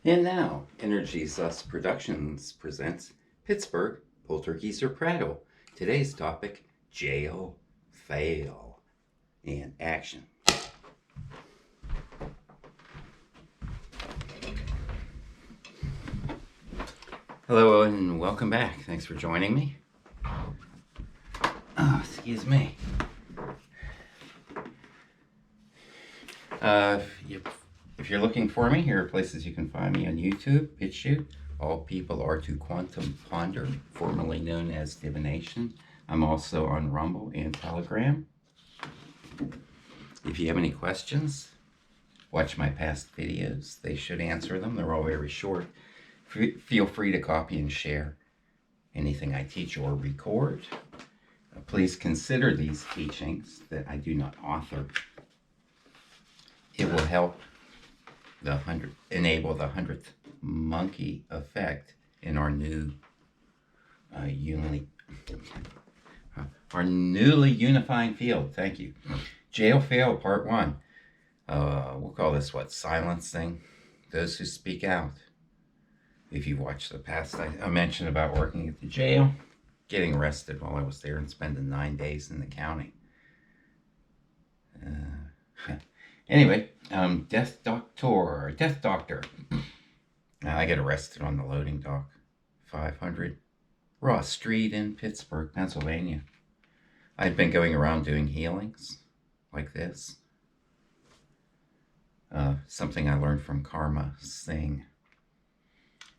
And now, Energy Sus Productions presents Pittsburgh Poltergeister Prattle. Today's topic, jail, fail, and action. Hello and welcome back. Thanks for joining me. Oh, excuse me. If you're looking for me, here are places you can find me on YouTube, BitChute. All people are to quantum ponder, formerly known as divination. I'm also on Rumble and Telegram. If you have any questions, watch my past videos. They should answer them. They're all very short. Feel free to copy and share anything I teach or record. Please consider these teachings that I do not author. It will help enable the 100th monkey effect in our newly unifying field. Thank you. Jail fail part 1. We'll call this silencing those who speak out. If you've watched the past, I mentioned about working at the jail, getting arrested while I was there and spending 9 days in the county. Anyway, death doctor. I get arrested on the loading dock, 500 Ross Street in Pittsburgh, Pennsylvania. I'd been going around doing healings like this. Something I learned from Karma Singh.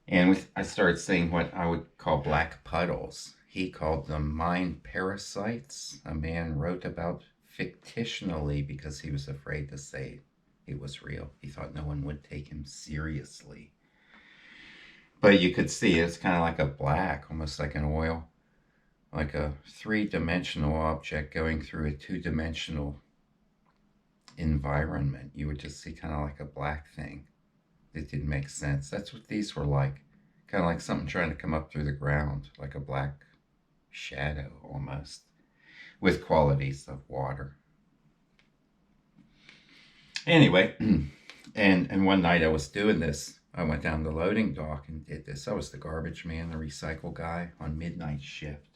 And I started seeing what I would call black puddles. He called them mind parasites. A man wrote about fictionally because he was afraid to say it was real. He thought no one would take him seriously. But you could see it's kind of like a black, almost like an oil, like a 3-dimensional object going through a 2-dimensional environment. You would just see kind of like a black thing. It didn't make sense. That's what these were like. Kind of like something trying to come up through the ground, like a black shadow almost, with qualities of water. Anyway, and one night I was doing this. I went down the loading dock and did this. I was the garbage man, the recycle guy on midnight shift.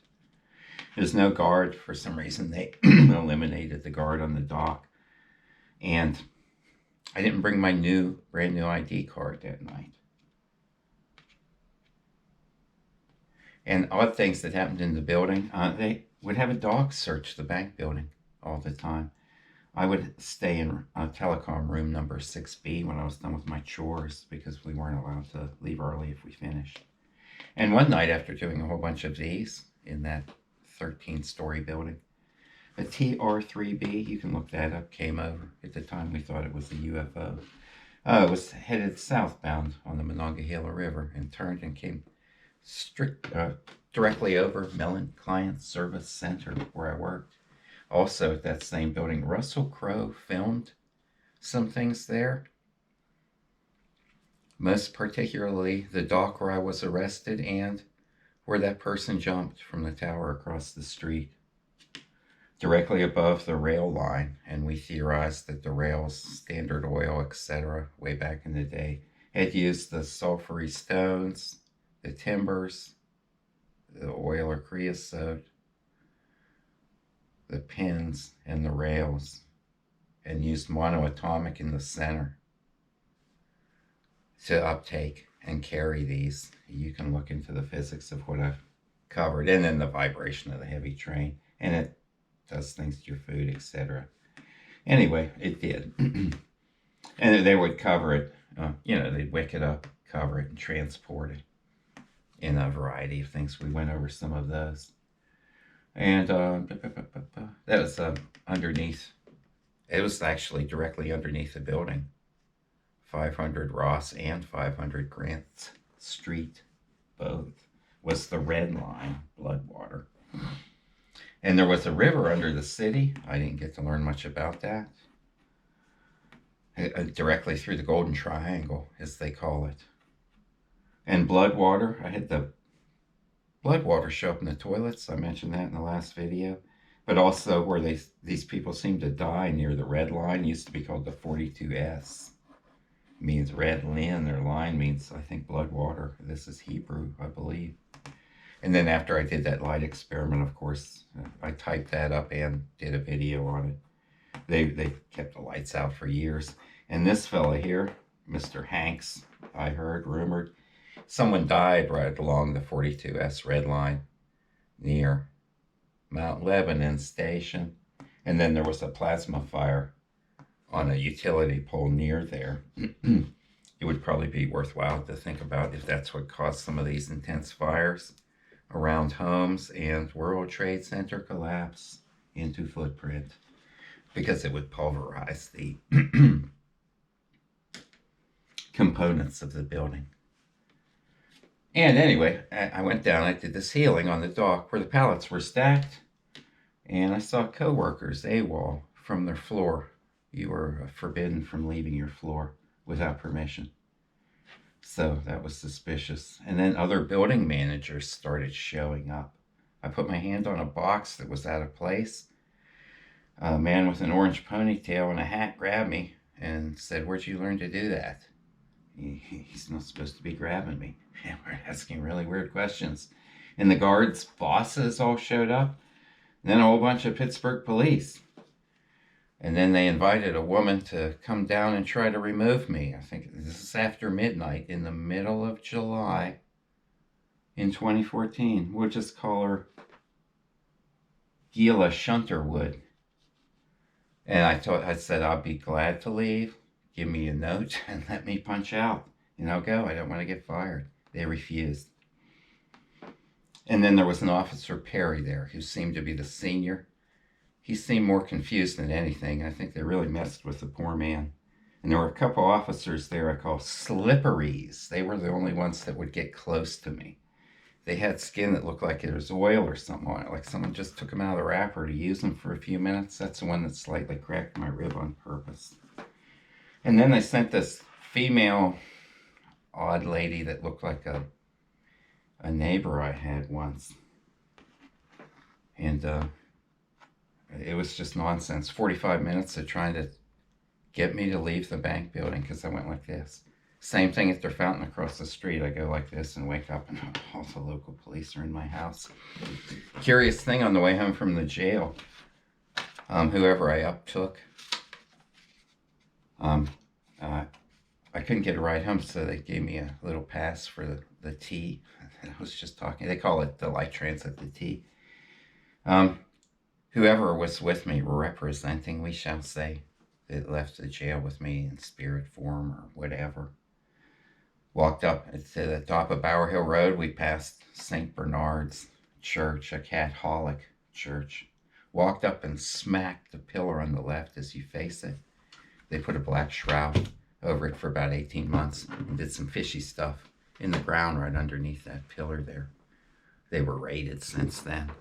There's no guard. For some reason, they eliminated the guard on the dock. And I didn't bring my brand new ID card that night. And odd things that happened in the building, they would have a dog search the bank building all the time. I would stay in telecom room number 6B when I was done with my chores because we weren't allowed to leave early if we finished. And one night after doing a whole bunch of these in that 13-story building, a TR-3B, you can look that up, came over. At the time we thought it was a UFO. It was headed southbound on the Monongahela River and turned and came directly over Mellon Client Service Center where I worked. Also at that same building, Russell Crowe filmed some things there. Most particularly the dock where I was arrested and where that person jumped from the tower across the street, directly above the rail line. And we theorized that the rails, Standard Oil, etc., way back in the day, had used the sulfury stones, the timbers, the oil or creosote, the pins and the rails, and used monoatomic in the center to uptake and carry these. You can look into the physics of what I've covered, and then the vibration of the heavy train, and it does things to your food, etc. Anyway, it did. And they would cover it, they'd wick it up, cover it, and transport it in a variety of things. We went over some of those. And that was underneath. It was actually directly underneath the building. 500 Ross and 500 Grant Street, both, was the red line, Bloodwater. And there was a river under the city. I didn't get to learn much about that. Directly through the Golden Triangle, as they call it. And Bloodwater, I had the Bloodwater show up in the toilets. I mentioned that in the last video. But also where these people seem to die near the red line, used to be called the 42S. means red lin, or line means, I think, blood water. This is Hebrew, I believe. And then after I did that light experiment, of course, I typed that up and did a video on it. They kept the lights out for years. And this fella here, Mr. Hanks, I heard, rumored, someone died right along the 42S red line near Mount Lebanon Station. And then there was a plasma fire on a utility pole near there. It would probably be worthwhile to think about if that's what caused some of these intense fires around homes and World Trade Center collapse into footprint, because it would pulverize the components of the building. And anyway, I went down, I did this healing on the dock where the pallets were stacked, and I saw coworkers AWOL from their floor. You were forbidden from leaving your floor without permission. So that was suspicious. And then other building managers started showing up. I put my hand on a box that was out of place. A man with an orange ponytail and a hat grabbed me and said, "Where'd you learn to do that?" He's not supposed to be grabbing me. And we're asking really weird questions. And the guards' bosses all showed up. And then a whole bunch of Pittsburgh police. And then they invited a woman to come down and try to remove me. I think this is after midnight in the middle of July in 2014. We'll just call her Gila Shunterwood. And I said, "I'll be glad to leave. Give me a note and let me punch out. And I'll go. I don't want to get fired." They refused. And then there was an Officer Perry there who seemed to be the senior. He seemed more confused than anything. I think they really messed with the poor man. And there were a couple officers there I call slipperies. They were the only ones that would get close to me. They had skin that looked like it was oil or something on it, like someone just took them out of the wrapper to use them for a few minutes. That's the one that slightly cracked my rib on purpose. And then they sent this female odd lady that looked like a neighbor I had once. And it was just nonsense. 45 minutes of trying to get me to leave the bank building because I went like this. Same thing at their fountain across the street. I go like this and wake up and all the local police are in my house. Curious thing, on the way home from the jail, whoever I uptook, I couldn't get a ride home, so they gave me a little pass for the T. I was just talking. They call it the light transit, the T. Whoever was with me, representing, we shall say, that left the jail with me in spirit form or whatever, walked up to the top of Bower Hill Road. We passed St. Bernard's Church, a Catholic church. Walked up and smacked the pillar on the left as you face it. They put a black shroud over it for about 18 months and did some fishy stuff in the ground right underneath that pillar there. They were raided since then.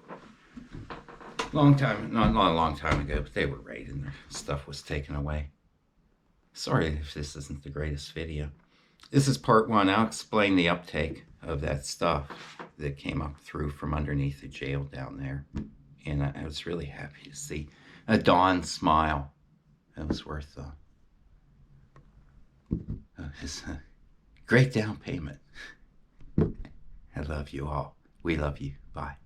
Long time, not a long time ago, but they were raided and their stuff was taken away. Sorry if this isn't the greatest video. This is part one. I'll explain the uptake of that stuff that came up through from underneath the jail down there. And I was really happy to see a dawn smile. That was worth his great down payment. I love you all. We love you. Bye.